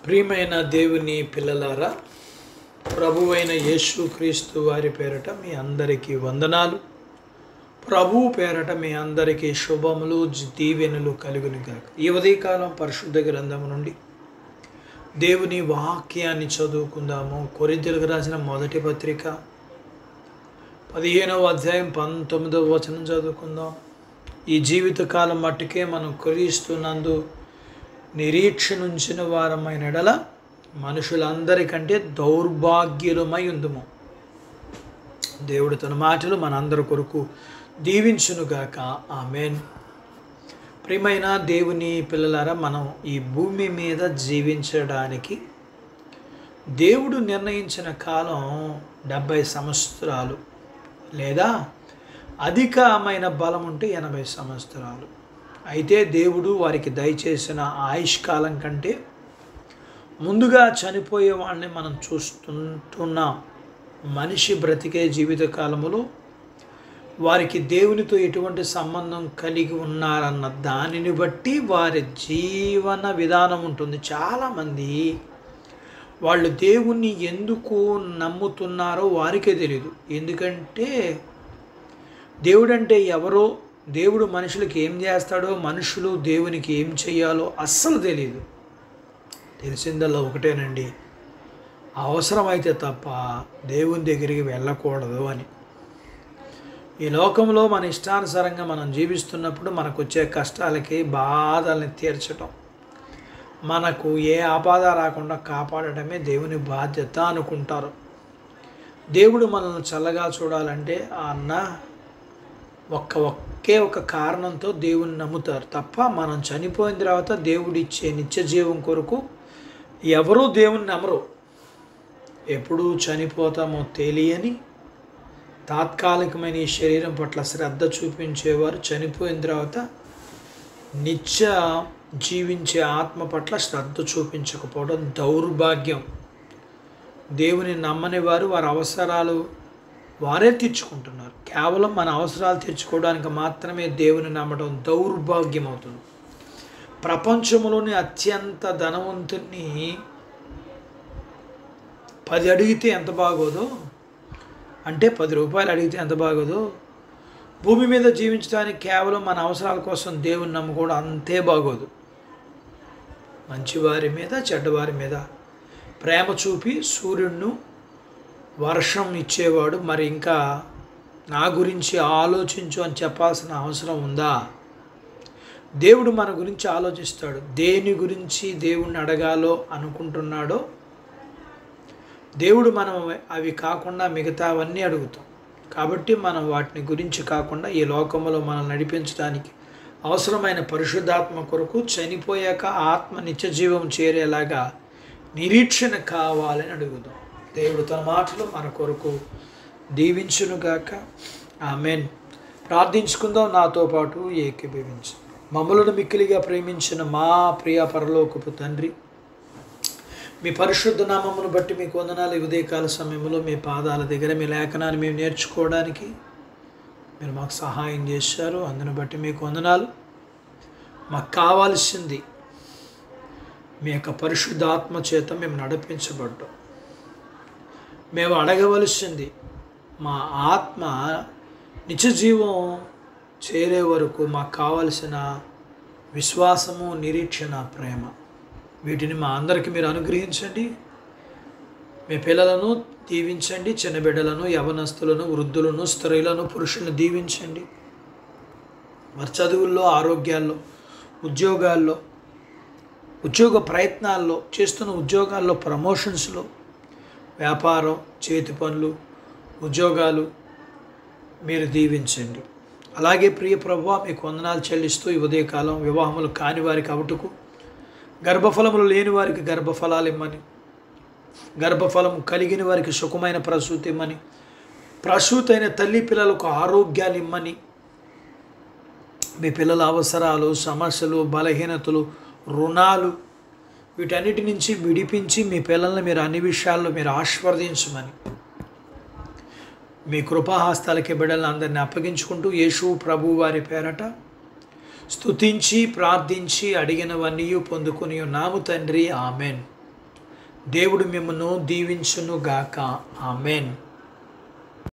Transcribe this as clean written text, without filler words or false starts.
ప్రియమైన దేవుని పిల్లలారా, ప్రభువైన యేసుక్రీస్తు వారి పేరట మీ అందరికీ వందనాలు. ప్రభువు పేరట మీ అందరికీ శుభములు, దీవెనలు కలుగునుగాక. ఈ ఉదయకాలం పరిశుద్ధ గ్రంథము నుండి దేవుని వాక్యాన్ని చదువుకుందాము. కొరింథీయులకు రాసిన మొదటి పత్రిక 15వ అధ్యాయం 19వ వచనం చదువుకుందాం. ఈ జీవితకాలం మట్టుకే మనం క్రీస్తునందు నిరీక్షణ ఉంచిన వారమైన ఎడల మనుషులందరికంటే దౌర్భాగ్యులమై ఉందుము. దేవుడు తన మాటలు మనందరి కొరకు దీవించునుగాక. ఆమేన్. ప్రియమైన దేవుని పిల్లలారా, మనం ఈ భూమి మీద జీవించడానికి దేవుడు నిర్ణయించిన కాలం 70 సంవత్సరాలు, లేదా అధికమైన బలం ఉంటే 80 సంవత్సరాలు. అయితే దేవుడు వారికి దయచేసిన ఆయుష్కాలం కంటే ముందుగా చనిపోయే వాళ్ళని మనం చూస్తుంటున్నాం. మనిషి బ్రతికే జీవితకాలములో వారికి దేవునితో ఎటువంటి సంబంధం కలిగి ఉన్నారన్న దానిని బట్టి వారి జీవన విధానం ఉంటుంది. చాలామంది వాళ్ళు దేవుణ్ణి ఎందుకు నమ్ముతున్నారో వారికే తెలియదు. ఎందుకంటే దేవుడంటే ఎవరో, దేవుడు మనుషులకి ఏం చేస్తాడో, మనుషులు దేవునికి ఏం చేయాలో అస్సలు తెలియదు. తెలిసిందల్లా ఒకటేనండి, అవసరమైతే తప్ప దేవుని దగ్గరికి వెళ్ళకూడదు అని. ఈ లోకంలో మన ఇష్టానుసారంగా మనం జీవిస్తున్నప్పుడు మనకు వచ్చే కష్టాలకి, బాధల్ని తీర్చడం, మనకు ఏ ఆపద రాకుండా కాపాడటమే దేవుని బాధ్యత అనుకుంటారు. దేవుడు మనల్ని చల్లగా చూడాలంటే ఒకే ఒక కారణంతో దేవుని నమ్ముతారు తప్ప, మనం చనిపోయిన తర్వాత దేవుడిచ్చే నిత్య జీవం కొరకు ఎవరూ దేవుని నమ్మరు. ఎప్పుడు చనిపోతామో తెలియని తాత్కాలికమైన ఈ శరీరం పట్ల శ్రద్ధ చూపించేవారు చనిపోయిన తర్వాత నిత్య జీవించే ఆత్మ పట్ల శ్రద్ధ చూపించకపోవడం దౌర్భాగ్యం. దేవుని నమ్మని వారు వారి అవసరాలు వారే తీర్చుకుంటున్నారు. కేవలం మన అవసరాలు తీర్చుకోవడానికి మాత్రమే దేవుని నమ్మడం దౌర్భాగ్యం అవుతుంది. ప్రపంచంలోని అత్యంత ధనవంతుని 10 అడిగితే ఎంత బాగోదో, అంటే 10 రూపాయలు అడిగితే ఎంత బాగోదో, భూమి మీద జీవించడానికి కేవలం మన అవసరాల కోసం దేవుని నమ్ముకోవడం అంతే బాగోదు. మంచివారి మీద చెడ్డవారి మీద ప్రేమ చూపి సూర్యుడిని వర్షం ఇచ్చేవాడు మరి ఇంకా నా గురించి ఆలోచించు అని చెప్పాల్సిన అవసరం ఉందా? దేవుడు మన గురించి ఆలోచిస్తాడు. దేని గురించి దేవుణ్ణి అడగాలో అనుకుంటున్నాడో దేవుడు మనం అవి కాకుండా మిగతావన్నీ అడుగుతాం. కాబట్టి మనం వాటిని గురించి కాకుండా ఈ లోకంలో మనం నడిపించడానికి అవసరమైన పరిశుద్ధాత్మ కొరకు చనిపోయాక ఆత్మ నిత్య జీవం చేరేలాగా నిరీక్షణ కావాలని అడుగుదాం. దేవుడు తన మాటలు మన కొరకు దీవించునుగాక. ఆమేన్. ప్రార్థించుకుందాం. నాతో పాటు ఏకీభవించు. మమ్మలను మిక్కిలిగా ప్రేమించిన మా ప్రియ పరలోకపు తండ్రి, మీ పరిశుద్ధ నామమును బట్టి మీకు వందనాలు. ఈ ఉదయకాల సమయంలో మీ పాదాల దగ్గర మీ లేఖనాన్ని మేము నేర్చుకోవడానికి మీరు మాకు సహాయం చేశారు. అందుని బట్టి మీకు వందనాలు. మాకు కావాల్సింది మీ యొక్క పరిశుద్ధాత్మ చేత మేము నడిపించబడ్డాం. మేము అడగవలసింది మా ఆత్మ నిత్యజీవం చేరే వరకు మాకు కావలసిన విశ్వాసము, నిరీక్షణ, ప్రేమ, వీటిని మా అందరికీ మీరు అనుగ్రహించండి. మీ పిల్లలను దీవించండి. చిన్న బిడ్డలను, యవనస్తులను, వృద్ధులను, స్త్రీలను, పురుషులను దీవించండి. వారి చదువుల్లో, ఆరోగ్యాల్లో, ఉద్యోగాల్లో, ఉద్యోగ ప్రయత్నాల్లో, చేస్తున్న ఉద్యోగాల్లో, ప్రమోషన్స్లో, వ్యాపారం, చేతి పనులు, ఉద్యోగాలు మీరు దీవించండి. అలాగే ప్రియ ప్రభువా, మీకు వందనాలు చెల్లిస్తూ ఈ ఉదయకాలం వివాహములు కాని వారికి అవుటకు, గర్భఫలములు లేని వారికి గర్భఫలాలు ఇమ్మని, గర్భఫలం కలిగిన వారికి సుఖమైన ప్రసూతి ఇమ్మని, ప్రసూతైన తల్లి పిల్లలకు ఆరోగ్యాలు ఇమ్మని, మీ పిల్లల అవసరాలు, సమస్యలు, బలహీనతలు, రుణాలు, వీటన్నిటి నుంచి విడిపించి మీ పిల్లల్ని మీరు అన్ని విషయాల్లో మీరు ఆశీర్వదించమని మీ కృపాహస్తాలకి బిడ్డలను అందరినీ అప్పగించుకుంటూ యేసు ప్రభు వారి పేరట స్తుతించి ప్రార్థించి అడిగినవన్నీ పొందుకుని ఉన్నాము తండ్రి. ఆమెన్. దేవుడు మిమ్మను దీవించును గాక. ఆమెన్.